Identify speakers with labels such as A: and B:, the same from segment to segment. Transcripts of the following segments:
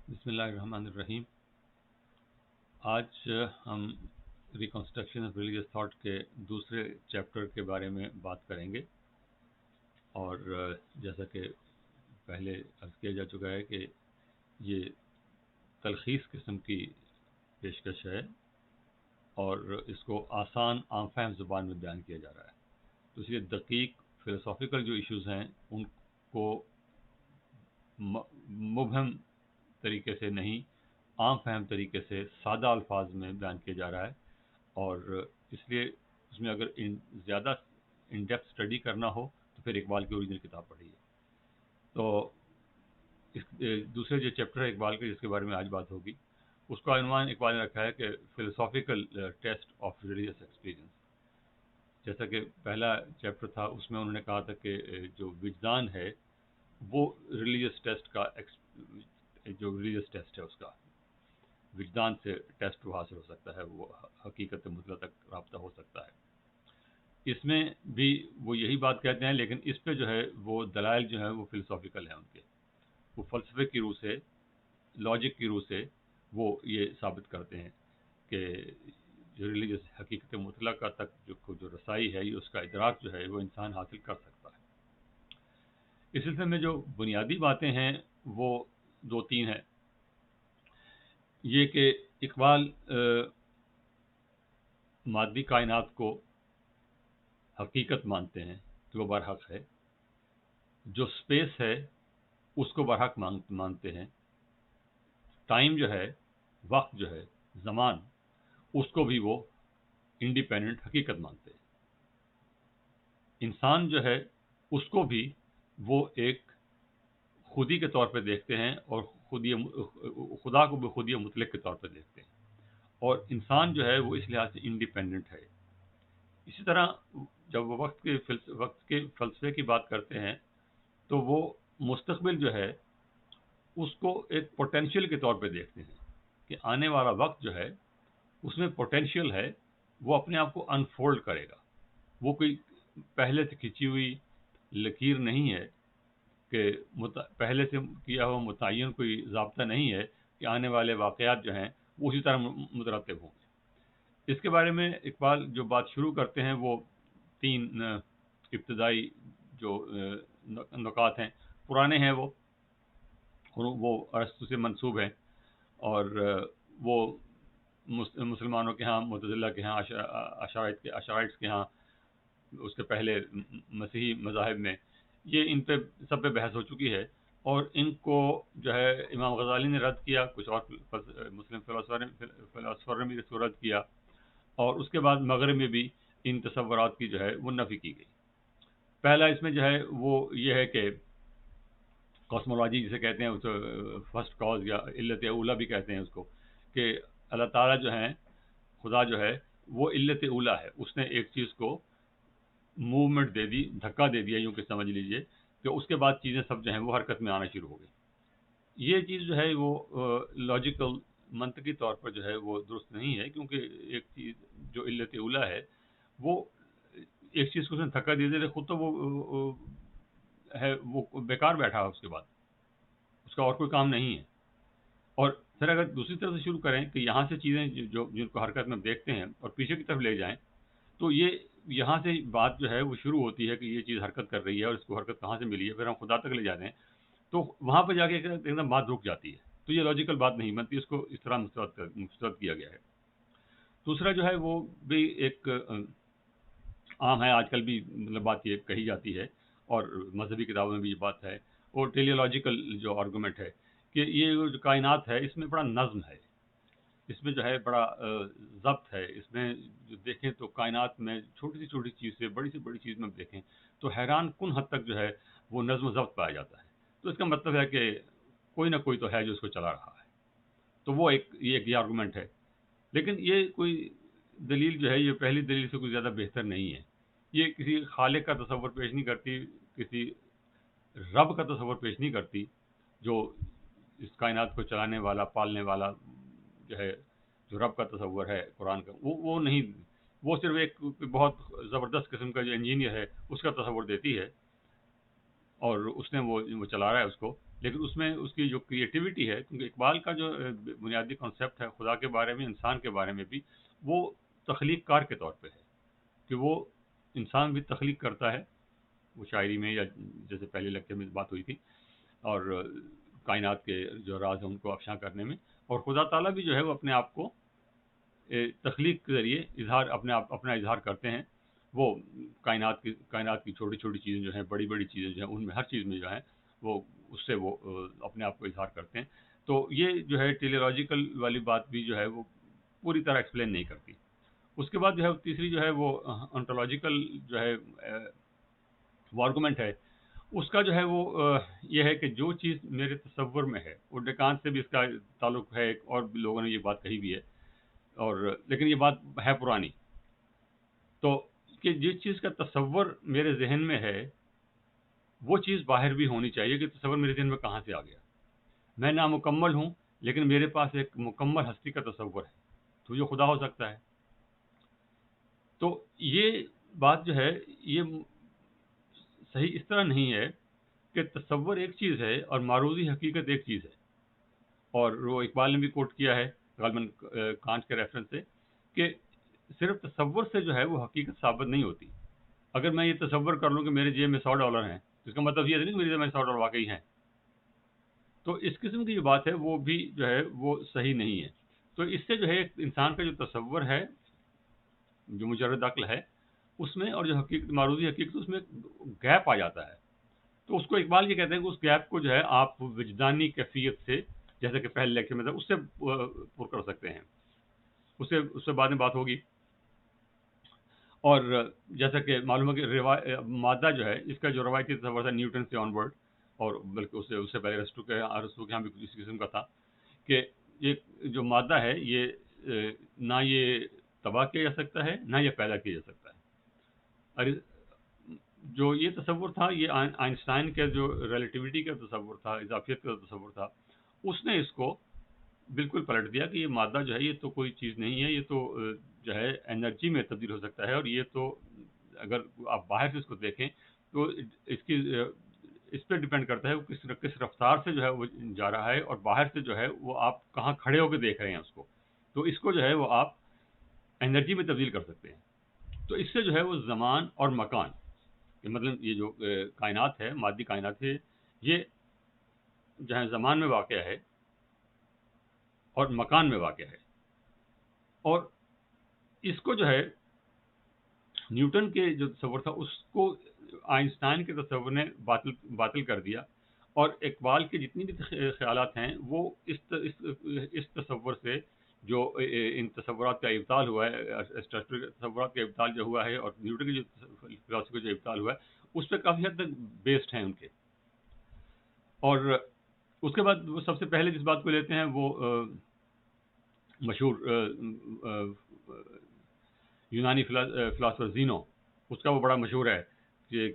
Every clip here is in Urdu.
A: بسم اللہ الرحمن الرحیم۔ آج ہم ریکنسٹرکشن آف ریلیجیس تھاٹ کے دوسرے چیپٹر کے بارے میں بات کریں گے، اور جیسا کہ پہلے عرض کیا جا چکا ہے کہ یہ تلخیص قسم کی پیشکش ہے اور اس کو آسان عام فہم زبان میں بیان کیا جا رہا ہے، تو اس لیے دقیق فلسافیکل جو ایشوز ہیں ان کو مبہم طریقے سے نہیں، عام فہم طریقے سے سادہ الفاظ میں بیان کیا جا رہا ہے، اور اس لیے اس میں اگر زیادہ ان ڈیپتھ اسٹڈی کرنا ہو تو پھر اقبال کی اوریجنل کتاب پڑھیے۔ تو اس دوسرے جو چیپٹر ہے اقبال کے، جس کے بارے میں آج بات ہوگی، اس کا عنوان اقبال نے رکھا ہے کہ philosophical test of religious experience. جیسا کہ پہلا چیپٹر تھا اس میں انہوں نے کہا تھا کہ جو وجدان ہے وہ ریلیجیس ٹیسٹ کا جو ریلیجیس ٹیسٹ ہے اس کا وجدان سے ٹیسٹ وہ حاصل ہو سکتا ہے، وہ حقیقت مطلق تک رابطہ ہو سکتا ہے۔ اس میں بھی وہ یہی بات کہتے ہیں، لیکن اس پہ جو ہے وہ دلائل جو ہیں وہ فلسافیکل ہیں، ان کے وہ فلسفے کی روح سے، لاجک کی روح سے وہ یہ ثابت کرتے ہیں کہ جو ریلیجیس حقیقت مطلقہ تک جو رسائی ہے، اس کا ادراک جو ہے وہ انسان حاصل کر سکتا ہے۔ اس سلسلے میں جو بنیادی باتیں ہیں وہ دو تین ہیں۔ یہ کہ اقبال مادی کائنات کو حقیقت مانتے ہیں کہ وہ برحق ہے، جو سپیس ہے اس کو برحق مانتے ہیں، ٹائم جو ہے، وقت جو ہے، زمان، اس کو بھی وہ انڈیپینڈنٹ حقیقت مانتے ہیں۔ انسان جو ہے اس کو بھی وہ ایک خودی کے طور پہ دیکھتے ہیں، اور خدا کو بھی خودی مطلق کے طور پہ دیکھتے ہیں، اور انسان جو ہے وہ اس لحاظ سے انڈیپینڈنٹ ہے۔ اسی طرح جب وہ وقت کے فلسفے کی بات کرتے ہیں تو وہ مستقبل جو ہے اس کو ایک پوٹینشیل کے طور پہ دیکھتے ہیں کہ آنے والا وقت جو ہے اس میں پوٹینشیل ہے، وہ اپنے آپ کو انفولڈ کرے گا، وہ کوئی پہلے سے کھینچی ہوئی لکیر نہیں ہے، کہ پہلے سے کیا ہوا متعین کوئی ضابطہ نہیں ہے کہ آنے والے واقعات جو ہیں وہ اسی طرح مترتب ہوں گے۔ اس کے بارے میں اقبال جو بات شروع کرتے ہیں وہ تین ابتدائی جو نکات ہیں، پرانے ہیں وہ ارسطو سے منسوب ہیں، اور وہ مسلمانوں کے ہاں، معتزلہ کے ہاں، اشاعرہ کے ہاں، اس کے پہلے مسیحی مذاہب میں یہ ان پہ سب پہ بحث ہو چکی ہے، اور ان کو جو ہے امام غزالی نے رد کیا، کچھ اور مسلم فلاسفر نے بھی اس کو رد کیا، اور اس کے بعد مغرب میں بھی ان تصورات کی جو ہے وہ نفی کی گئی۔ پہلا اس میں جو ہے وہ یہ ہے کہ کاسمولوجی جسے کہتے ہیں، فرسٹ کاز یا علت اولا بھی کہتے ہیں اس کو، کہ اللہ تعالیٰ جو ہیں، خدا جو ہے وہ علت اولا ہے، اس نے ایک چیز کو موومنٹ دے دی، دھکا دے دیا، یوں کہ سمجھ لیجئے کہ اس کے بعد چیزیں سب جو ہیں وہ حرکت میں آنا شروع ہو گئی۔ یہ چیز جو ہے وہ لاجیکل منطقی طور پر جو ہے وہ درست نہیں ہے، کیونکہ ایک چیز جو علت اولا ہے وہ ایک چیز کو اس نے دھکا دے دیا، خود تو وہ ہے وہ بیکار بیٹھا ہے، اس کے بعد اس کا اور کوئی کام نہیں ہے۔ اور پھر اگر دوسری طرف سے شروع کریں کہ یہاں سے چیزیں جو جن کو حرکت میں دیکھتے ہیں اور پیچھے کی طرف لے جائیں، تو یہ یہاں سے بات جو ہے وہ شروع ہوتی ہے کہ یہ چیز حرکت کر رہی ہے اور اس کو حرکت کہاں سے ملی ہے، پھر ہم خدا تک لے جاتے ہیں تو وہاں پہ جا کے ایک دم بات رک جاتی ہے، تو یہ لاجیکل بات نہیں بنتی، اس کو اس طرح مسترد کیا گیا ہے۔ دوسرا جو ہے وہ بھی ایک عام ہے، آج کل بھی مطلب بات یہ کہی جاتی ہے، اور مذہبی کتابوں میں بھی یہ بات ہے، اور ٹیلیولوجیکل جو آرگومنٹ ہے کہ یہ جو کائنات ہے اس میں بڑا نظم ہے، اس میں جو ہے بڑا ضبط ہے، اس میں جو دیکھیں تو کائنات میں چھوٹی سی چھوٹی چیز سے بڑی چیز میں دیکھیں تو حیران کن حد تک جو ہے وہ نظم و ضبط پایا جاتا ہے، تو اس کا مطلب ہے کہ کوئی نہ کوئی تو ہے جو اس کو چلا رہا ہے، تو وہ یہ آرگومنٹ ہے۔ لیکن یہ کوئی دلیل جو ہے یہ پہلی دلیل سے کوئی زیادہ بہتر نہیں ہے، یہ کسی خالق کا تصور پیش نہیں کرتی، کسی رب کا تصور پیش نہیں کرتی جو اس کائنات کو چلانے والا، پالنے والا جو ہے، جو رب کا تصور ہے قرآن کا، وہ نہیں، وہ صرف ایک بہت زبردست قسم کا جو انجینئر ہے اس کا تصور دیتی ہے، اور اس نے وہ چلا رہا ہے اس کو، لیکن اس میں اس کی جو کریٹیوٹی ہے، کیونکہ اقبال کا جو بنیادی کانسیپٹ ہے خدا کے بارے میں، انسان کے بارے میں بھی، وہ تخلیق کار کے طور پہ ہے، کہ وہ انسان بھی تخلیق کرتا ہے، وہ شاعری میں یا جیسے پہلے لیکچر میں بات ہوئی تھی، اور کائنات کے جو راز ہیں ان کو افشاں کرنے میں، اور خدا تعالیٰ بھی جو ہے وہ اپنے آپ کو تخلیق کے ذریعے اظہار اپنا اظہار کرتے ہیں. وہ کائنات کی چھوٹی چھوٹی چیزیں جو ہیں، بڑی بڑی چیزیں جو ہیں، ان میں ہر چیز میں جو ہیں وہ اس سے وہ اپنے آپ کو اظہار کرتے ہیں. تو یہ جو ہے ٹیلیولوجیکل والی بات بھی جو ہے وہ پوری طرح ایکسپلین نہیں کرتی. اس کے بعد جو ہے تیسری جو ہے وہ انٹولوجیکل جو ہے وہ آرگومنٹ ہے، اس کا جو ہے وہ یہ ہے کہ جو چیز میرے تصور میں ہے، وہ ڈیکانٹ سے بھی اس کا تعلق ہے، اور بھی لوگوں نے یہ بات کہی بھی ہے، اور لیکن یہ بات ہے پرانی. تو کہ جس چیز کا تصور میرے ذہن میں ہے وہ چیز باہر بھی ہونی چاہیے، کہ تصور میرے ذہن میں کہاں سے آ گیا. میں نامکمل ہوں لیکن میرے پاس ایک مکمل ہستی کا تصور ہے، تو یہ خدا ہو سکتا ہے. تو یہ بات جو ہے یہ صحیح اس طرح نہیں ہے کہ تصور ایک چیز ہے اور معروضی حقیقت ایک چیز ہے. اور وہ اقبال نے بھی کوٹ کیا ہے غالباً کانٹ کے ریفرنس سے، کہ صرف تصور سے جو ہے وہ حقیقت ثابت نہیں ہوتی. اگر میں یہ تصور کر لوں کہ میرے جیب میں $100 ہیں، تو اس کا مطلب یہ نہیں کہ میری جیب میں $100 واقعی ہیں. تو اس قسم کی جو بات ہے وہ بھی جو ہے وہ صحیح نہیں ہے. تو اس سے جو ہے ایک انسان کا جو تصور ہے جو مجرد عقل ہے اس میں، اور جو حقیقت معروضی حقیقت اس میں گیپ آ جاتا ہے. تو اس کو اقبال یہ کہتے ہیں کہ اس گیپ کو جو ہے آپ وجدانی کیفیت سے، جیسے کہ پہلے لیکچر میں تھا، اس سے پر کر سکتے ہیں. اس سے بعد میں بات ہوگی. اور جیسا کہ معلوم ہے کہ مادہ جو ہے اس کا جو روایتی تصور تھا نیوٹن سے آن ورڈ، اور بلکہ اس سے پہلے ارسطو کے یہاں بھی کچھ اسی قسم کا تھا، کہ یہ جو مادہ ہے یہ نہ یہ تباہ کیا جا سکتا ہے نہ یہ پیدا کیا جا سکتا ہے. اور جو یہ تصور تھا یہ آئنسٹائن کا جو ریلیٹیوٹی کا تصور تھا، اضافیت کا تصور تھا، اس نے اس کو بالکل پلٹ دیا کہ یہ مادہ جو ہے یہ تو کوئی چیز نہیں ہے، یہ تو جو ہے انرجی میں تبدیل ہو سکتا ہے. اور یہ تو اگر آپ باہر سے اس کو دیکھیں تو اس پہ ڈیپینڈ کرتا ہے وہ کس رفتار سے جو ہے وہ جا رہا ہے، اور باہر سے جو ہے وہ آپ کہاں کھڑے ہو کے دیکھ رہے ہیں اس کو. تو اس کو جو ہے وہ آپ انرجی میں تبدیل کر سکتے ہیں. تو اس سے جو ہے وہ زمان اور مکان، مطلب یہ جو کائنات ہے، مادی کائنات ہے، یہ جہاں زمان میں واقع ہے اور مکان میں واقع ہے. اور اس کو جو ہے نیوٹن کے جو تصور تھا اس کو آئنسٹائن کے تصور نے باطل کر دیا. اور اقبال کے جتنی بھی خیالات ہیں وہ اس تصور سے، جو ان تصورات کا ابطال ہوا ہے، تصورات کا ابطال جو ہوا ہے، اور نیوٹن کی جو فلسفے کا جو ابطال ہوا ہے، اس پہ کافی حد تک بیسڈ ہیں ان کے. اور اس کے بعد وہ سب سے پہلے جس بات کو لیتے ہیں وہ مشہور یونانی فلاسفر زینو، اس کا وہ بڑا مشہور ہے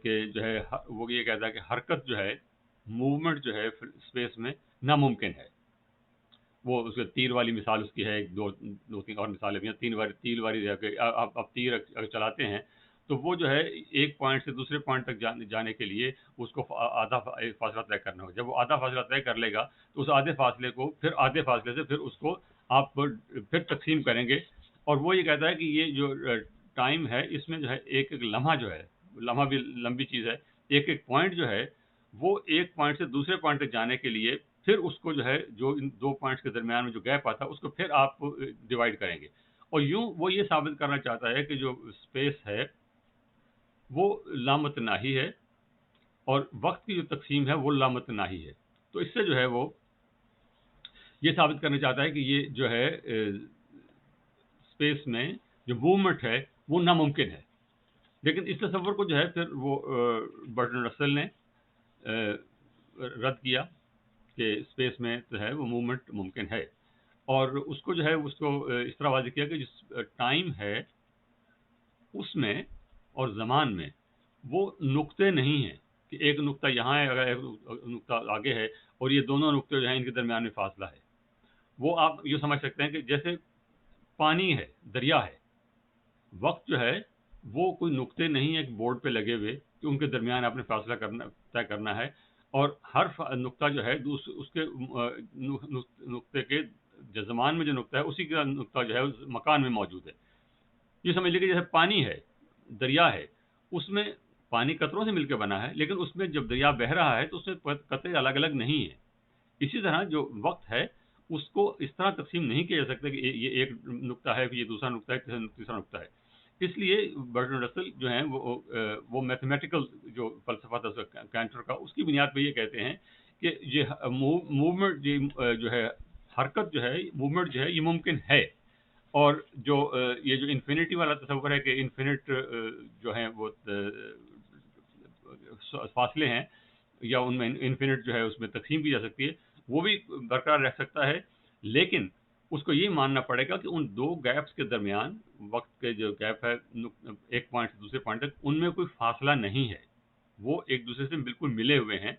A: کہ جو ہے وہ یہ کہتا ہے کہ حرکت جو ہے، موومنٹ جو ہے اسپیس میں ناممکن ہے. وہ اس کے تیر والی مثال اس کی ہے، دو تین اور مثالیں بھی ہیں. تیر والی آپ تیر اگر چلاتے ہیں تو وہ جو ہے ایک پوائنٹ سے دوسرے پوائنٹ تک جانے کے لیے اس کو آدھا فاصلہ طے کرنا ہوگا. جب وہ آدھا فاصلہ طے کر لے گا تو اس آدھے فاصلے کو پھر آدھے فاصلے سے پھر اس کو آپ پھر تقسیم کریں گے. اور وہ یہ کہتا ہے کہ یہ جو ٹائم ہے اس میں جو ہے ایک ایک لمحہ جو ہے، لمحہ بھی لمبی چیز ہے، ایک ایک پوائنٹ جو ہے وہ ایک پوائنٹ سے دوسرے پوائنٹ تک جانے کے لیے پھر اس کو جو ہے جو ان دو پوائنٹس کے درمیان میں جو گیپ آتا ہے اس کو پھر آپ ڈیوائڈ کریں گے. اور یوں وہ یہ ثابت کرنا چاہتا ہے کہ جو اسپیس ہے وہ لامتناہی ہے، اور وقت کی جو تقسیم ہے وہ لامتناہی ہے. تو اس سے جو ہے وہ یہ ثابت کرنا چاہتا ہے کہ یہ جو ہے اسپیس میں جو موومنٹ ہے وہ ناممکن ہے. لیکن اس تصور کو جو ہے پھر وہ برٹن رسل نے رد کیا کہ اسپیس میں جو ہے وہ موومنٹ ممکن ہے. اور اس کو جو ہے اس کو اس طرح واضح کیا کہ جس ٹائم ہے اس میں اور زمان میں وہ نقطے نہیں ہیں کہ ایک نقطہ یہاں ہے، اگر ایک نقطہ آگے ہے، اور یہ دونوں نقطے جو ہیں ان کے درمیان میں فاصلہ ہے. وہ آپ یہ سمجھ سکتے ہیں کہ جیسے پانی ہے، دریا ہے، وقت جو ہے وہ کوئی نقطے نہیں ہے ایک بورڈ پہ لگے ہوئے کہ ان کے درمیان آپ نے فاصلہ طے کرنا ہے. اور ہر نقطہ جو ہے اس کے نقطے کے زمان میں جو نقطہ ہے اسی کا نقطہ جو ہے اس مکان میں موجود ہے. یہ سمجھ لیجیے جیسے پانی ہے، دریا ہے، اس میں پانی قطروں سے مل کے بنا ہے، لیکن اس میں جب دریا بہہ رہا ہے تو اس میں قطرے الگ الگ نہیں ہیں. اسی طرح جو وقت ہے اس کو اس طرح تقسیم نہیں کیا جا سکتا کہ یہ ایک نقطہ ہے، یہ دوسرا نقطہ ہے، تیسرا نقطہ ہے. اس لیے برٹن رسل جو ہیں وہ میتھمیٹیکل جو فلسفہ تھا کینٹر کا، اس کی بنیاد پہ یہ کہتے ہیں کہ یہ موومنٹ جو ہے، حرکت جو ہے، موومنٹ جو ہے، یہ ممکن ہے. اور جو یہ جو انفینٹی والا تصور ہے کہ انفینٹ جو ہیں وہ فاصلے ہیں یا ان میں انفینٹ جو ہے اس میں تقسیم کی جا سکتی ہے، وہ بھی برقرار رہ سکتا ہے. لیکن اس کو یہ ماننا پڑے گا کہ ان دو گیپس کے درمیان، وقت کے جو گیپ ہے ایک پوائنٹ سے دوسرے پوائنٹ تک، ان میں کوئی فاصلہ نہیں ہے، وہ ایک دوسرے سے بالکل ملے ہوئے ہیں.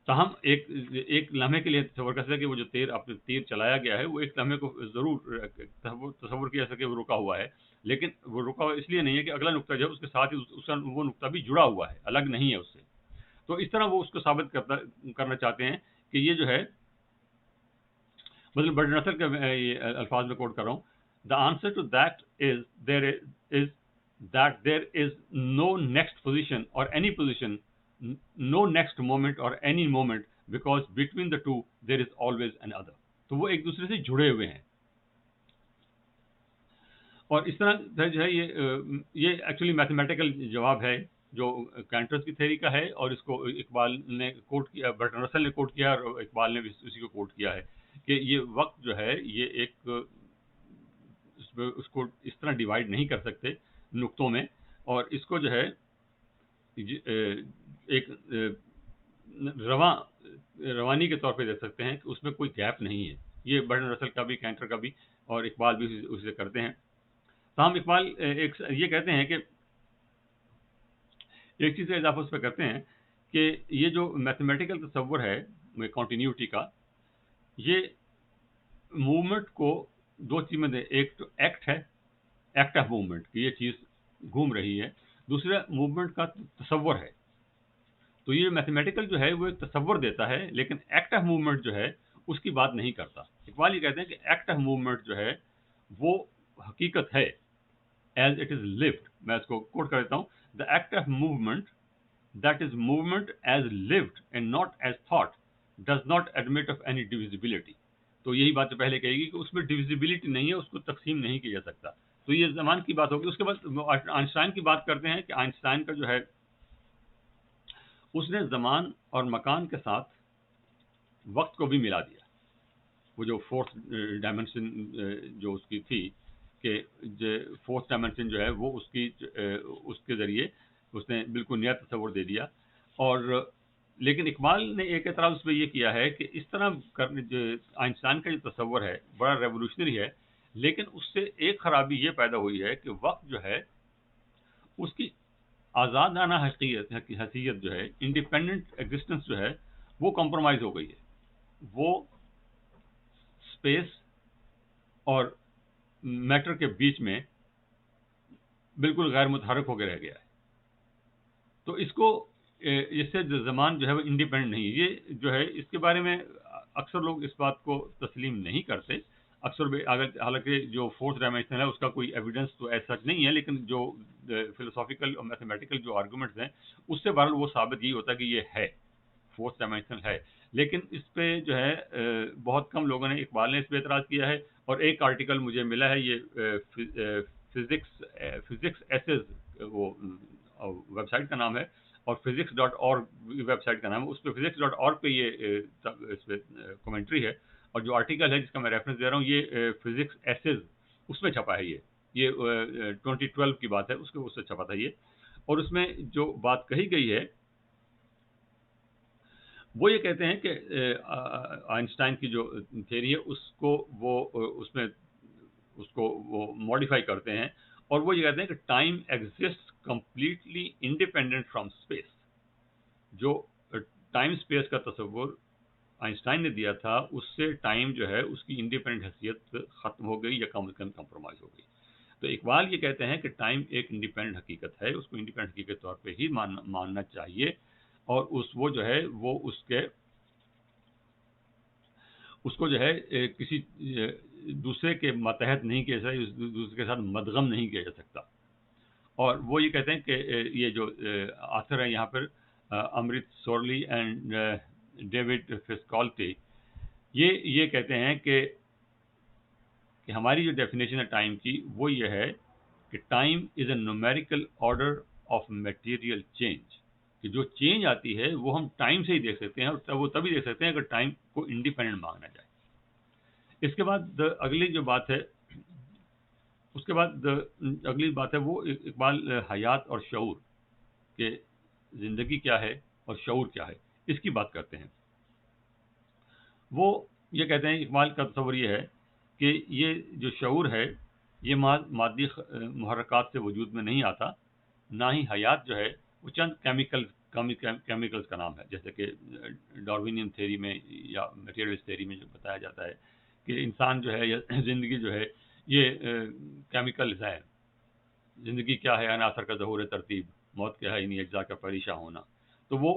A: تاہم ایک لمحے کے لیے تصور کر سکتے کہ وہ جو تیر چلایا گیا ہے وہ ایک لمحے کو ضرور تصور کیا سکے وہ رکا ہوا ہے، لیکن وہ رکا ہوا اس لیے نہیں ہے کہ اگلا نقطہ جو ہے اس کے ساتھ ہی اس کا وہ نقطہ بھی جڑا ہوا ہے، الگ نہیں ہے اس سے. تو اس طرح وہ اس کو ثابت کرنا چاہتے ہیں کہ یہ جو ہے، مطلب برٹن رسل کے الفاظ میں کوٹ کر رہا ہوں: the answer to that is that there is no next position or any position, no next moment or any moment, because between the two there is always another. تو وہ ایک دوسرے سے جڑے ہوئے ہیں. اور اس طرح سے جو ہے یہ ایکچولی میتھمیٹیکل جواب ہے جو کینٹرس کی تھیوری کا ہے، اور اس کو اقبال نے کوٹ کیا، برٹن رسل نے کوٹ کیا، اور اقبال نے بھی اسی کو کوٹ کیا ہے کہ یہ وقت جو ہے یہ ایک اس کو اس طرح ڈیوائڈ نہیں کر سکتے نقطوں میں، اور اس کو جو ہے ایک روانی کے طور پہ دیکھ سکتے ہیں کہ اس میں کوئی گیپ نہیں ہے. یہ برٹن رسل کا بھی، کینٹر کا بھی، اور اقبال بھی اسے کرتے ہیں. تاہم اقبال یہ کہتے ہیں کہ ایک چیز کا اضافہ اس پہ کرتے ہیں کہ یہ جو میتھمیٹیکل تصور ہے کنٹینیوٹی کا، یہ موومنٹ کو دو چیزیں دے. ایک تو ایکٹ ہے، ایکٹ آف موومنٹ کہ یہ چیز گھوم رہی ہے، دوسرا موومنٹ کا تصور ہے. تو یہ میتھمیٹیکل جو ہے وہ ایک تصور دیتا ہے، لیکن ایکٹ آف موومنٹ جو ہے اس کی بات نہیں کرتا. اقبال یہ کہتے ہیں کہ ایکٹ آف موومنٹ جو ہے وہ حقیقت ہے ایز اٹ از lived. میں اس کو کوٹ کر دیتا ہوں: the act of movement that is movement as lived and not as thought does not admit of any divisibility. تو یہی بات پہلے کہے گی کہ اس میں ڈویزیبلٹی نہیں ہے، اس کو تقسیم نہیں کیا جا سکتا. تو یہ زمان کی بات ہوگی. اس کے بعد آئنسٹائن کی بات کرتے ہیں کہ آئنسٹائن کا جو ہے اس نے زمان اور مکان کے ساتھ وقت کو بھی ملا دیا. وہ جو فورتھ ڈائمنشن جو اس کی تھی کہ فورتھ ڈائمنشن جو ہے وہ اس کے ذریعے اس نے بالکل نیا تصور دے دیا. اور لیکن اقبال نے ایک اعتراض اس پہ یہ کیا ہے کہ اس طرح آئنسٹائن کا جو تصور ہے بڑا ریولوشنری ہے، لیکن اس سے ایک خرابی یہ پیدا ہوئی ہے کہ وقت جو ہے اس کی آزادانہ حیثیت جو ہے، انڈیپینڈنٹ ایگزسٹنس جو ہے، وہ کمپرومائز ہو گئی ہے. وہ اسپیس اور میٹر کے بیچ میں بالکل غیر متحرک ہو کے رہ گیا ہے. تو اس کو اس سے زمان جو ہے وہ انڈیپینڈنٹ نہیں ہے. یہ جو ہے اس کے بارے میں اکثر لوگ اس بات کو تسلیم نہیں کرتے. حالانکہ جو فورتھ ڈائمینشن ہے اس کا کوئی ایویڈنس تو ایسا نہیں ہے، لیکن جو فلسافیکل اور میتھمیٹیکل جو آرگومنٹس ہیں اس سے بہرحال وہ ثابت یہی ہوتا ہے کہ یہ ہے، فورتھ ڈائمینشن ہے. لیکن اس پہ جو ہے بہت کم لوگوں نے، اقبال نے اس پہ اعتراض کیا ہے. اور ایک آرٹیکل مجھے ملا ہے، یہ فزکس ایسز وہ ویب سائٹ کا نام ہے، اور physics.org ویب سائٹ کا نام ہے. اس پہ physics.org پہ یہ اس پہ کمنٹری ہے، اور جو آرٹیکل ہے جس کا میں ریفرنس دے رہا ہوں یہ فزکس ایسز اس میں چھپا ہے. یہ 2012 کی بات ہے، اس سے چھپا تھا یہ. اور اس میں جو بات کہی گئی ہے وہ یہ کہتے ہیں کہ آئنسٹائن کی جو تھیوری ہے اس کو وہ ماڈیفائی کرتے ہیں، اور وہ یہ کہتے ہیں کہ time exist completely independent from space. جو ٹائم اسپیس کا تصور آئنسٹائن نے دیا تھا اس سے ٹائم جو ہے اس کی انڈیپینڈنٹ حیثیت ختم ہو گئی یا کم از کم کمپرومائز ہو گئی. تو اقبال یہ کہتے ہیں کہ ٹائم ایک انڈیپینڈنٹ حقیقت ہے، اس کو انڈیپینڈنٹ حقیقت طور پہ ہی ماننا چاہیے. اور وہ جو ہے وہ اس کو جو ہے کسی دوسرے کے ماتحت نہیں کیا جا سکتا، دوسرے کے ساتھ مدغم نہیں کیا جا سکتا۔ اور وہ یہ کہتے ہیں کہ یہ جو آتھر ہیں یہاں پر امرت سورلی اینڈ ڈیوڈ فسکالٹی، یہ کہتے ہیں کہ ہماری جو ڈیفینیشن ہے ٹائم کی وہ یہ ہے کہ time is a numerical order of material change, کہ جو چینج آتی ہے وہ ہم ٹائم سے ہی دیکھ سکتے ہیں، اور وہ تبھی دیکھ سکتے ہیں اگر ٹائم کو انڈیپینڈنٹ مانگنا جائے۔ اس کے بعد اگلی جو بات ہے، اس کے بعد اگلی بات ہے وہ اقبال حیات اور شعور، کہ زندگی کیا ہے اور شعور کیا ہے، اس کی بات کرتے ہیں۔ وہ یہ کہتے ہیں، اقبال کا تصور یہ ہے کہ یہ جو شعور ہے یہ مادی محرکات سے وجود میں نہیں آتا، نہ ہی حیات جو ہے وہ چند کیمیکلز کا نام ہے، جیسے کہ ڈاروینین تھیوری میں یا میٹیریلسٹ تھیوری میں جو بتایا جاتا ہے کہ انسان جو ہے یا زندگی جو ہے یہ کیمیکلز ہے۔ زندگی کیا ہے؟ عناصر کا ظہور ترتیب، موت کیا ہے؟ انہی اجزاء کا پریشہ ہونا۔ تو وہ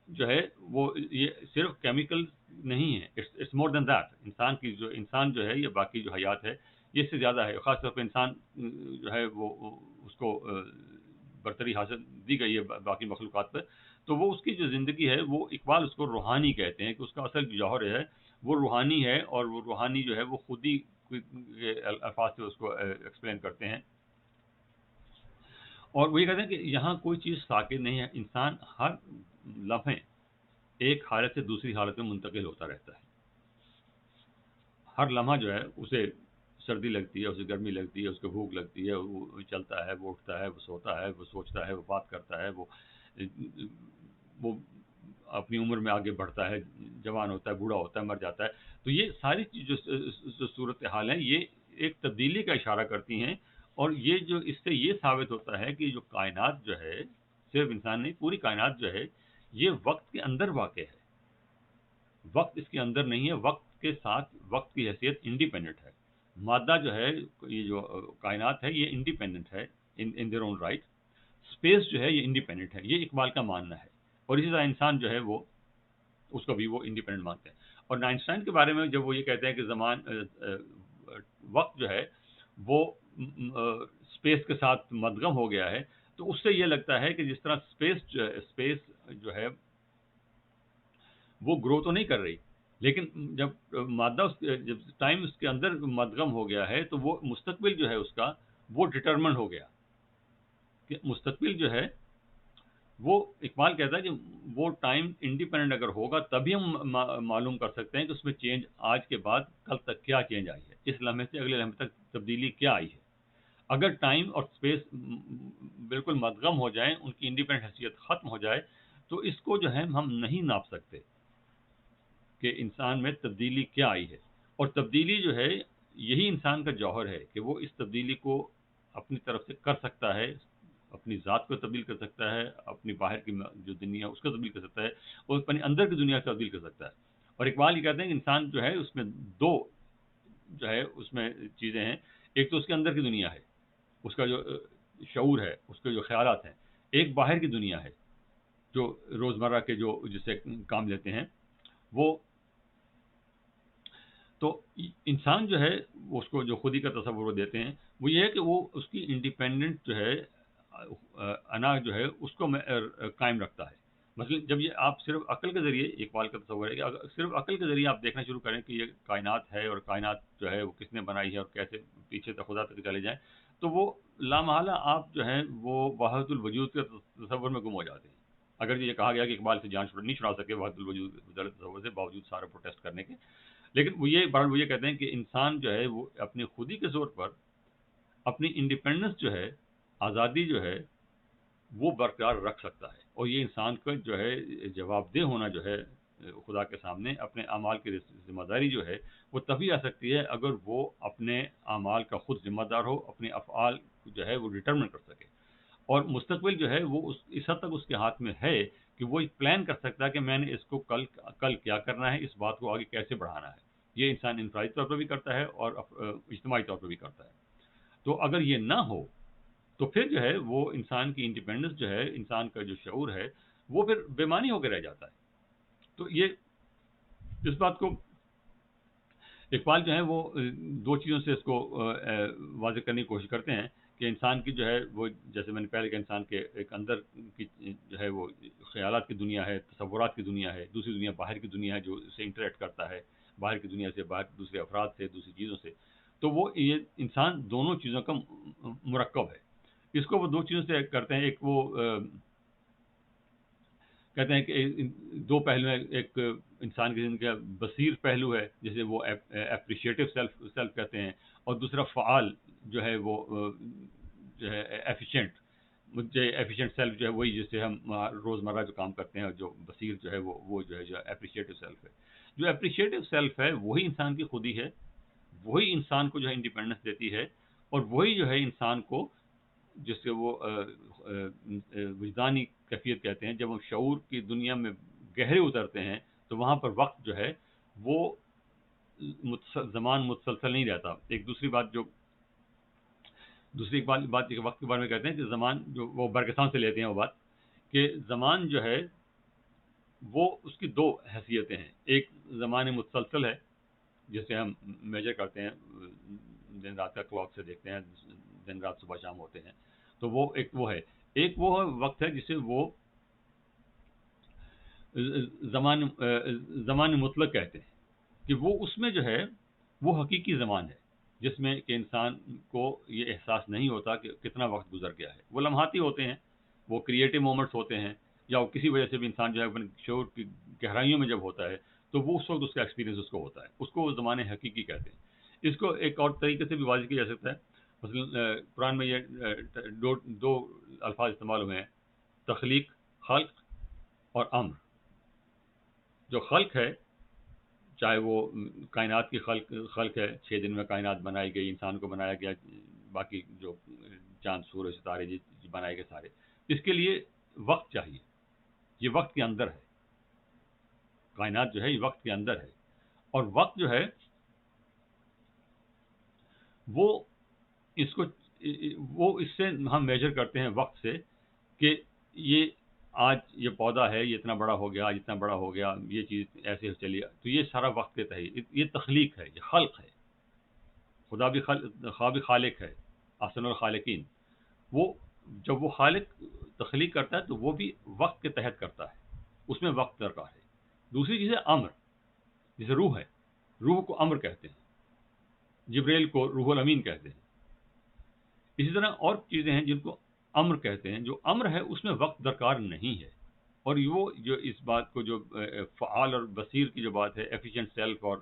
A: جو ہے وہ یہ صرف کیمیکل نہیں ہے، اٹس مور دین دیٹ۔ انسان جو ہے یہ باقی جو حیات ہے یہ اس سے زیادہ ہے۔ خاص طور پہ انسان جو ہے وہ اس کو برتری حاصل دی گئی ہے باقی مخلوقات پر، تو وہ اس کی جو زندگی ہے وہ اقبال اس کو روحانی کہتے ہیں، کہ اس کا اصل جو جوہر ہے وہ روحانی ہے، اور وہ روحانی جو ہے وہ خود ہی الفاظ سے اس کو ایکسپلین کرتے ہیں۔ اور وہ یہ کہتے ہیں کہ یہاں کوئی چیز ساکن نہیں ہے، انسان ہر لمحے ایک حالت سے دوسری حالت میں منتقل ہوتا رہتا ہے۔ ہر لمحہ جو ہے اسے سردی لگتی ہے، اسے گرمی لگتی ہے، اس کو بھوک لگتی ہے، وہ چلتا ہے، وہ اٹھتا ہے، وہ سوتا ہے، وہ سوچتا ہے، وہ بات کرتا ہے، وہ اپنی عمر میں آگے بڑھتا ہے، جوان ہوتا ہے، بوڑھا ہوتا ہے، مر جاتا ہے۔ تو یہ ساری جو صورتحال ہیں یہ ایک تبدیلی کا اشارہ کرتی ہیں، اور یہ جو اس سے یہ ثابت ہوتا ہے کہ جو کائنات جو ہے، صرف انسان نہیں، پوری کائنات جو ہے یہ وقت کے اندر واقع ہے، وقت اس کے اندر نہیں ہے، وقت کے ساتھ وقت کی حیثیت انڈیپینڈنٹ ہے۔ مادہ جو ہے، یہ جو کائنات ہے یہ انڈیپینڈنٹ ہے in their own right. Space جو ہے یہ انڈیپینڈنٹ ہے، یہ اقبال کا ماننا ہے، اور اسی طرح انسان جو ہے وہ اس کو بھی وہ انڈیپینڈنٹ مانتے ہیں۔ اور آئنسٹائن کے بارے میں جب وہ یہ کہتے ہیں کہ وقت جو ہے وہ اسپیس کے ساتھ مدغم ہو گیا ہے، تو اس سے یہ لگتا ہے کہ جس طرح اسپیس جو ہے وہ گرو تو نہیں کر رہی، لیکن جب جب ٹائم اس کے اندر مدغم ہو گیا ہے تو وہ مستقبل جو ہے اس کا وہ ڈٹرمنٹ ہو گیا، کہ مستقبل جو ہے وہ اقبال کہتا ہے کہ وہ ٹائم انڈیپینڈنٹ اگر ہوگا تبھی ہم معلوم کر سکتے ہیں کہ اس میں چینج آج کے بعد کل تک کیا چینج آئی ہے، اس لمحے سے اگلے لمحے تک تبدیلی کیا آئی ہے۔ اگر ٹائم اور اسپیس بالکل مدغم ہو جائیں، ان کی انڈیپینڈنٹ حیثیت ختم ہو جائے، تو اس کو جو ہے ہم نہیں ناپ سکتے کہ انسان میں تبدیلی کیا آئی ہے۔ اور تبدیلی جو ہے یہی انسان کا جوہر ہے، کہ وہ اس تبدیلی کو اپنی طرف سے کر سکتا ہے، اپنی ذات کو تبدیل کر سکتا ہے، اپنی باہر کی جو دنیا اس کو تبدیل کر سکتا ہے، اور اپنی اندر کی دنیا کو تبدیل کر سکتا ہے۔ اور اقبال یہ کہتے ہیں کہ انسان جو ہے اس میں دو جو ہے اس میں چیزیں ہیں، ایک تو اس کے اندر کی دنیا ہے، اس کا جو شعور ہے، اس کے جو خیالات ہیں، ایک باہر کی دنیا ہے جو روزمرہ کے جو جس سے کام لیتے ہیں وہ۔ تو انسان جو ہے اس کو جو خودی کا تصور دیتے ہیں وہ یہ ہے کہ وہ اس کی انڈیپینڈنٹ جو ہے انا جو ہے اس کو قائم رکھتا ہے۔ مثلا جب یہ آپ صرف عقل کے ذریعے، اقبال کا تصور ہے کہ اگر صرف عقل کے ذریعے آپ دیکھنا شروع کریں کہ یہ کائنات ہے اور کائنات جو ہے وہ کس نے بنائی ہے اور کیسے پیچھے تک خدا تک چلے جائیں، تو وہ لامحالہ آپ جو ہے وہ وحدت الوجود کے تصور میں گم ہو جاتے ہیں۔ اگر یہ کہا گیا کہ اقبال سے جان نہیں چھڑا سکے وحدت الوجود تصور سے، باوجود سارا پروٹیسٹ کرنے کے، لیکن وہ یہ کہتے ہیں کہ انسان جو ہے وہ اپنی خودی کے زور پر اپنی انڈیپینڈنس جو ہے، آزادی جو ہے وہ برقرار رکھ سکتا ہے، اور یہ انسان کا جو ہے جواب دہ ہونا جو ہے خدا کے سامنے اپنے اعمال کی ذمہ داری جو ہے وہ تبھی آ سکتی ہے اگر وہ اپنے اعمال کا خود ذمہ دار ہو، اپنے افعال جو ہے وہ ڈٹرمن کر سکے، اور مستقبل جو ہے وہ اس حد تک اس کے ہاتھ میں ہے کہ وہ پلان کر سکتا ہے کہ میں نے اس کو کل کیا کرنا ہے، اس بات کو آگے کیسے بڑھانا ہے۔ یہ انسان انفرادی طور پر بھی کرتا ہے اور اجتماعی طور پر بھی کرتا ہے۔ تو اگر یہ نہ ہو تو پھر جو ہے وہ انسان کی انڈیپینڈنس جو ہے، انسان کا جو شعور ہے وہ پھر بےمانی ہو کے رہ جاتا ہے. تو یہ اس بات کو اقبال جو ہے وہ دو چیزوں سے اس کو واضح کرنے کی کوشش کرتے ہیں کہ انسان کی جو ہے وہ، جیسے میں نے پہلے کہ انسان کے ایک اندر کی جو ہے وہ خیالات کی دنیا ہے، تصورات کی دنیا ہے، دوسری دنیا باہر کی دنیا ہے جو اسے انٹریکٹ کرتا ہے باہر کی دنیا سے، باہر دوسرے افراد سے، دوسری چیزوں سے. تو وہ یہ انسان دونوں چیزوں کا مرکب ہے. اس کو وہ دو چیزوں سے کرتے ہیں. ایک وہ کہتے ہیں کہ دو پہلو ہیں. ایک انسان کی زندگی کا بصیر پہلو ہے جسے وہ اپریشیٹو سیلف کہتے ہیں، اور دوسرا فعال جو ہے وہ جو ہے ایفیشینٹ سیلف جو ہے وہی جس سے ہم روزمرہ جو کام کرتے ہیں. جو بصیر جو ہے وہ جو ہے جو اپریشیٹو سیلف ہے. جو اپریشیٹو سیلف ہے وہی انسان کی خودی ہے، وہی انسان کو جو ہے انڈیپینڈنس دیتی ہے، اور وہی جو ہے انسان کو جس سے وہ وجدانی کیفیت کہتے ہیں. جب ہم شعور کی دنیا میں گہرے اترتے ہیں تو وہاں پر وقت جو ہے وہ زمان متسلسل نہیں رہتا. ایک دوسری بات وقت کے بارے میں کہتے ہیں کہ زمان جو وہ برکستان سے لیتے ہیں وہ بات کہ زمان جو ہے وہ اس کی دو حیثیتیں ہیں. ایک زمان متسلسل ہے جسے ہم میجر کرتے ہیں، دن رات کا کلاک سے دیکھتے ہیں، دن رات صبح شام ہوتے ہیں. تو وہ ایک وہ ہے. ایک وہ وقت ہے جسے وہ زمان مطلق کہتے ہیں کہ وہ اس میں جو ہے وہ حقیقی زمان ہے جس میں کہ انسان کو یہ احساس نہیں ہوتا کہ کتنا وقت گزر گیا ہے. وہ لمحاتی ہوتے ہیں، وہ کریٹو مومنٹس ہوتے ہیں، یا وہ کسی وجہ سے بھی انسان جو ہے اپنے شعور کی گہرائیوں میں جب ہوتا ہے تو وہ اس وقت اس کا ایکسپیرینس اس کو ہوتا ہے. اس کو وہ زمان حقیقی کہتے ہیں. اس کو ایک اور طریقے سے بھی واضح کیا جا سکتا ہے. مثلا قرآن میں یہ دو الفاظ استعمال ہوئے ہیں، تخلیق، خلق، اور امر. جو خلق ہے چاہے وہ کائنات کی خلق ہے، 6 دن میں کائنات بنائی گئی، انسان کو بنایا گیا، باقی جو چاند سورج ستارے بنائے گئے سارے، اس کے لیے وقت چاہیے. یہ وقت کے اندر ہے. کائنات جو ہے یہ وقت کے اندر ہے، اور وقت جو ہے وہ اس کو وہ اس سے ہم میجر کرتے ہیں وقت سے کہ یہ آج یہ پودا ہے، یہ اتنا بڑا ہو گیا، آج اتنا بڑا ہو گیا، یہ چیز ایسے چلی. تو یہ سارا وقت کے تحت یہ تخلیق ہے، یہ خلق ہے. خدا بھی خالق ہے، احسن الخالقین. وہ جب وہ خالق تخلیق کرتا ہے تو وہ بھی وقت کے تحت کرتا ہے، اس میں وقت درکار ہے. دوسری چیز ہے امر، جسے روح ہے. روح کو امر کہتے ہیں، جبریل کو روح الامین کہتے ہیں. اسی طرح اور چیزیں ہیں جن کو امر کہتے ہیں. جو امر ہے اس میں وقت درکار نہیں ہے. اور وہ جو اس بات کو جو فعال اور بصیر کی جو بات ہے، ایفیشینٹ سیلف اور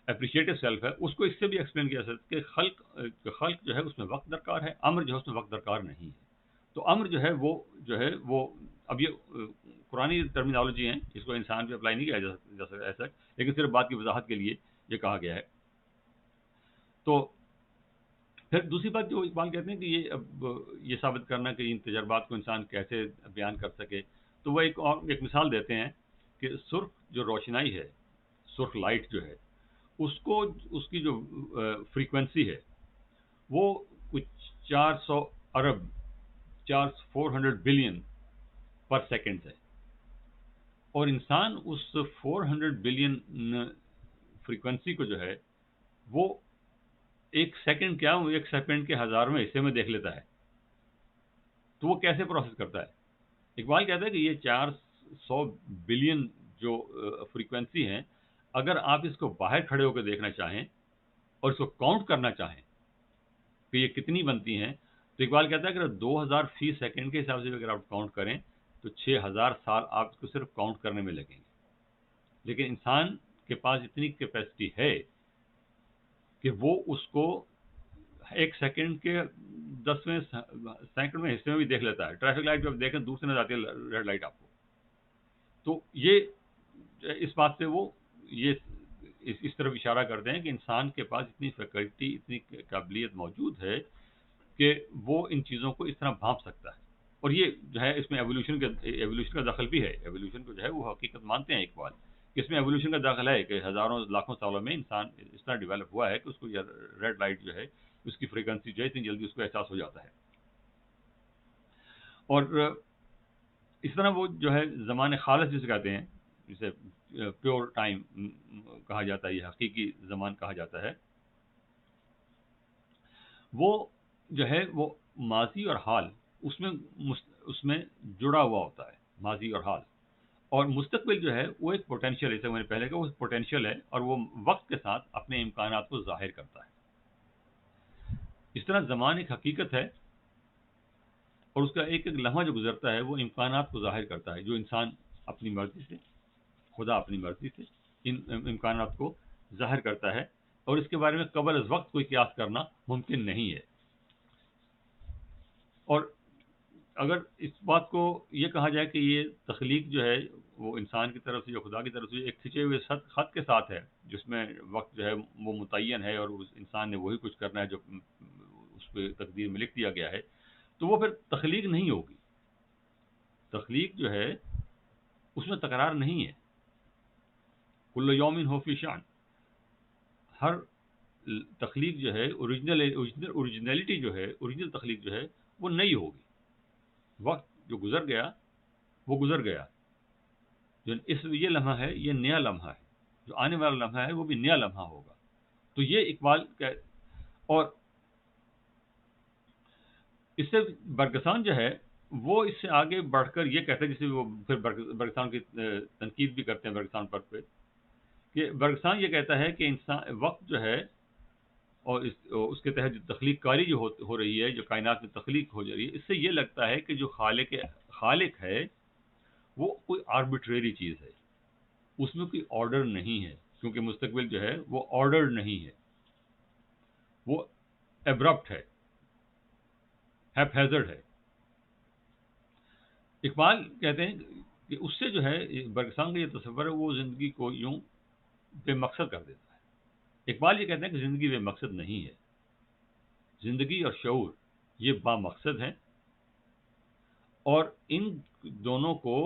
A: اپریشیٹو سیلف ہے، اس کو اس سے بھی ایکسپلین کیا جا سکتا ہے کہ خلق جو ہے اس میں وقت درکار ہے، امر جو ہے اس میں وقت درکار نہیں ہے. تو امر جو ہے وہ اب یہ قرآنی ٹرمینالوجی ہیں، اس کو انسان پہ اپلائی نہیں کیا جا سکتا ایسا، لیکن صرف بات کی وضاحت کے لیے یہ کہا گیا ہے. تو پھر دوسری بات جو اقبال کہتے ہیں کہ یہ ثابت کرنا کہ ان تجربات کو انسان کیسے بیان کر سکے، تو وہ ایک مثال دیتے ہیں کہ سرخ جو روشنائی ہے، سرخ لائٹ جو ہے، اس کی جو فریکوینسی ہے وہ کچھ 400 ارب 400 بلین پر سیکنڈ ہے. اور انسان اس 400 بلین فریکوینسی کو جو ہے وہ ایک سیکنڈ کیا، وہ ایک سیکنڈ کے ہزاروں حصے میں دیکھ لیتا ہے. تو وہ کیسے پروسیس کرتا ہے؟ اقبال کہتا ہے کہ یہ 400 بلین جو فریکوینسی ہیں، اگر آپ اس کو باہر کھڑے ہو کے دیکھنا چاہیں اور اس کو کاؤنٹ کرنا چاہیں کہ یہ کتنی بنتی ہیں، تو اقبال کہتا ہے کہ 2000 فی سیکنڈ کے حساب سے اگر آپ کاؤنٹ کریں تو 6000 سال آپ اس کو صرف کاؤنٹ کرنے میں لگیں گے. لیکن انسان کے پاس اتنی کیپیسٹی ہے کہ وہ اس کو ایک سیکنڈ کے 10ویں سینکڑویں حصے میں بھی دیکھ لیتا ہے. ٹریفک لائٹ جب دیکھیں دور سے نظر آتی ہے ریڈ لائٹ آپ کو. تو یہ اس بات سے وہ یہ اس طرف اشارہ کرتے ہیں کہ انسان کے پاس اتنی فیکلٹی، اتنی قابلیت موجود ہے کہ وہ ان چیزوں کو اس طرح بھانپ سکتا ہے. اور یہ جو ہے اس میں ایولیوشن کا دخل بھی ہے. ایولیوشن کو جو ہے وہ حقیقت مانتے ہیں اقبال، اس میں ایولیوشن کا داخلہ ہے کہ ہزاروں لاکھوں سالوں میں انسان اس طرح ڈیولپ ہوا ہے کہ اس کو ریڈ لائٹ جو ہے اس کی فریکوینسی جو ہے اتنی جلدی اس کو احساس ہو جاتا ہے. اور اس طرح وہ جو ہے زمان خالص جسے کہتے ہیں، جسے پیور ٹائم کہا جاتا ہے، یہ حقیقی زمان کہا جاتا ہے، وہ جو ہے وہ ماضی اور حال اس میں جڑا ہوا ہوتا ہے، ماضی اور حال. اور مستقبل جو ہے وہ ایک پوٹینشیل ہے، جیسے میں نے پہلے کہا وہ پوٹینشیل ہے، اور وہ وقت کے ساتھ اپنے امکانات کو ظاہر کرتا ہے. اس طرح زمان ایک حقیقت ہے، اور اس کا ایک ایک لمحہ جو گزرتا ہے وہ امکانات کو ظاہر کرتا ہے، جو انسان اپنی مرضی سے، خدا اپنی مرضی سے ان امکانات کو ظاہر کرتا ہے، اور اس کے بارے میں قبل از وقت کوئی قیاس کرنا ممکن نہیں ہے. اور اگر اس بات کو یہ کہا جائے کہ یہ تخلیق جو ہے وہ انسان کی طرف سے، جو خدا کی طرف سے ایک کھنچے ہوئے خط کے ساتھ ہے، جس میں وقت جو ہے وہ متعین ہے، اور اس انسان نے وہی کچھ کرنا ہے جو اس پہ تقدیر میں لکھ دیا گیا ہے، تو وہ پھر تخلیق نہیں ہوگی. تخلیق جو ہے اس میں تکرار نہیں ہے. کل یوم ہو فی شان. ہر تخلیق جو ہے اوریجنلٹی جو ہے، اوریجنل تخلیق جو ہے وہ نئی ہوگی. وقت جو گزر گیا وہ گزر گیا، جو یہ لمحہ ہے یہ نیا لمحہ ہے، جو آنے والا لمحہ ہے وہ بھی نیا لمحہ ہوگا. تو یہ اقبال کا. اور اس سے برگسان جو ہے وہ اس سے آگے بڑھ کر یہ کہتے ہیں، جسے وہ پھر برگسان کی تنقید بھی کرتے ہیں برگسان پر پہ، کہ برگسان یہ کہتا ہے کہ انسان وقت جو ہے، اور اس کے تحت جو تخلیق کاری جو ہو رہی ہے، جو کائنات میں تخلیق ہو جا رہی ہے، اس سے یہ لگتا ہے کہ جو خالق ہے وہ کوئی آربیٹریری چیز ہے، اس میں کوئی آرڈر نہیں ہے، کیونکہ مستقبل جو ہے وہ آرڈر نہیں ہے، وہ ایبرپٹ ہے، ہیپ ہیزرڈ ہے. اقبال کہتے ہیں کہ اس سے جو ہے برگسان کا یہ تصور ہے وہ زندگی کو یوں بے مقصد کر دیتا ہے. اقبال یہ کہتے ہیں کہ زندگی بے مقصد نہیں ہے، زندگی اور شعور یہ با مقصد ہیں، اور ان دونوں کو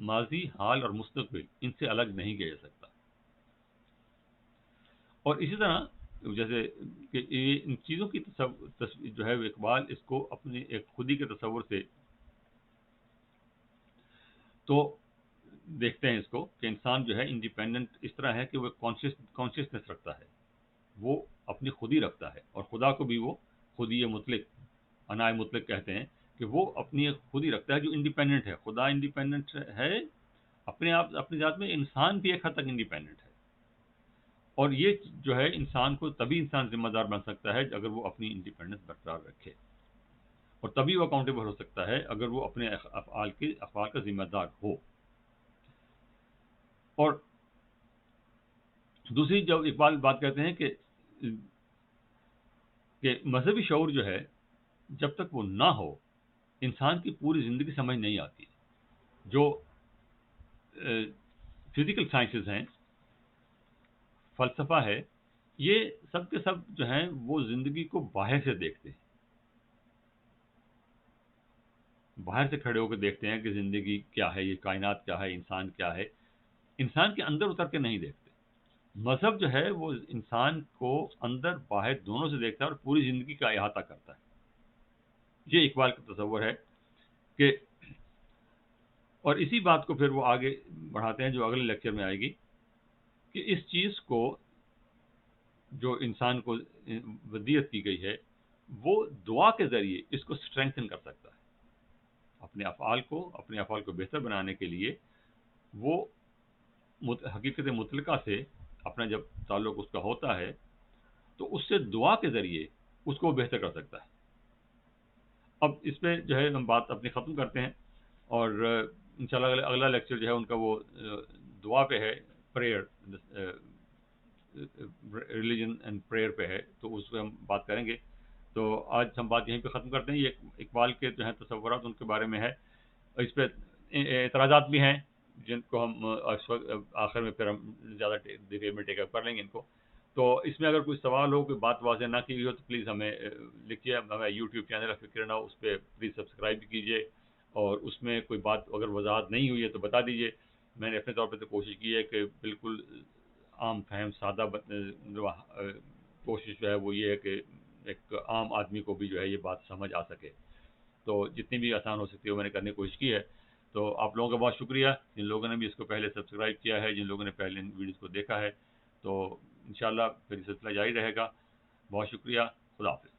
A: ماضی، حال اور مستقبل ان سے الگ نہیں کیا جا سکتا. اور اسی طرح جیسے کہ ان چیزوں کی جو ہے وہ اقبال اس کو اپنے ایک خودی کے تصور سے تو دیکھتے ہیں اس کو، کہ انسان جو ہے انڈیپینڈنٹ اس طرح ہے کہ وہ کانشیسنس رکھتا ہے، وہ اپنی خودی رکھتا ہے، اور خدا کو بھی وہ خودی مطلق، انائے مطلق کہتے ہیں، کہ وہ اپنی ایک خودی رکھتا ہے جو انڈیپینڈنٹ ہے. خدا انڈیپینڈنٹ ہے اپنے آپ، اپنی ذات میں. انسان بھی ایک حد تک انڈیپینڈنٹ ہے، اور یہ جو ہے انسان کو تبھی انسان ذمہ دار بن سکتا ہے اگر وہ اپنی انڈیپینڈنس برقرار رکھے، اور تبھی وہ اکاؤنٹیبل ہو سکتا ہے اگر وہ اپنے افعال کا ذمہ دار ہو. اور دوسری جو اقبال بات کہتے ہیں کہ مذہبی شعور جو ہے جب تک وہ نہ ہو انسان کی پوری زندگی سمجھ نہیں آتی. جو فزیکل سائنسز ہیں، فلسفہ ہے، یہ سب کے سب جو ہیں وہ زندگی کو باہر سے دیکھتے ہیں، باہر سے کھڑے ہو کے دیکھتے ہیں کہ زندگی کیا ہے، یہ کائنات کیا ہے، انسان کیا ہے. انسان کے اندر اتر کے نہیں دیکھتے. مذہب جو ہے وہ انسان کو اندر باہر دونوں سے دیکھتا ہے اور پوری زندگی کا احاطہ کرتا ہے. یہ اقبال کا تصور ہے کہ، اور اسی بات کو پھر وہ آگے بڑھاتے ہیں جو اگلے لیکچر میں آئے گی، کہ اس چیز کو جو انسان کو ودیت کی گئی ہے وہ دعا کے ذریعے اس کو سٹرینگتھن کر سکتا ہے. اپنے افعال کو بہتر بنانے کے لیے وہ حقیقت مطلقہ سے اپنا جب تعلق اس کا ہوتا ہے تو اس سے دعا کے ذریعے اس کو بہتر کر سکتا ہے. اب اس پہ جو ہے ہم بات اپنی ختم کرتے ہیں، اور انشاءاللہ اگلا لیکچر جو ہے ان کا وہ دعا پہ ہے، پریئر، ریلیجن اینڈ پریئر پہ ہے، تو اس پہ ہم بات کریں گے. تو آج ہم بات یہیں پہ ختم کرتے ہیں. یہ اقبال کے جو ہیں تصورات ان کے بارے میں ہے، اس پہ اعتراضات بھی ہیں جن کو ہم آخر میں پھر ہم زیادہ ڈیٹیل میں ٹیک اپ کر لیں گے ان کو. تو اس میں اگر کوئی سوال ہو، کوئی بات واضح نہ کی ہوئی ہو تو پلیز ہمیں لکھیے. ہمیں یوٹیوب چینل ہے فکر ناؤ، اس پہ پلیز سبسکرائب بھی کیجیے، اور اس میں کوئی بات اگر وضاحت نہیں ہوئی ہے تو بتا دیجیے. میں نے اپنے طور پہ تو کوشش کی ہے کہ بالکل عام فہم سادہ کوشش جو ہے وہ یہ ہے کہ ایک عام آدمی کو بھی جو ہے یہ بات سمجھ آ سکے. تو جتنی بھی آسان ہو سکتی ہے وہ میں نے کرنے کی کوشش کی ہے. تو آپ لوگوں کا بہت شکریہ جن لوگوں نے بھی اس کو پہلے سبسکرائب کیا ہے، جن لوگوں نے پہلے ان ویڈیوز کو دیکھا ہے. تو انشاءاللہ پھر یہ سلسلہ جاری رہے گا. بہت شکریہ. خدا حافظ.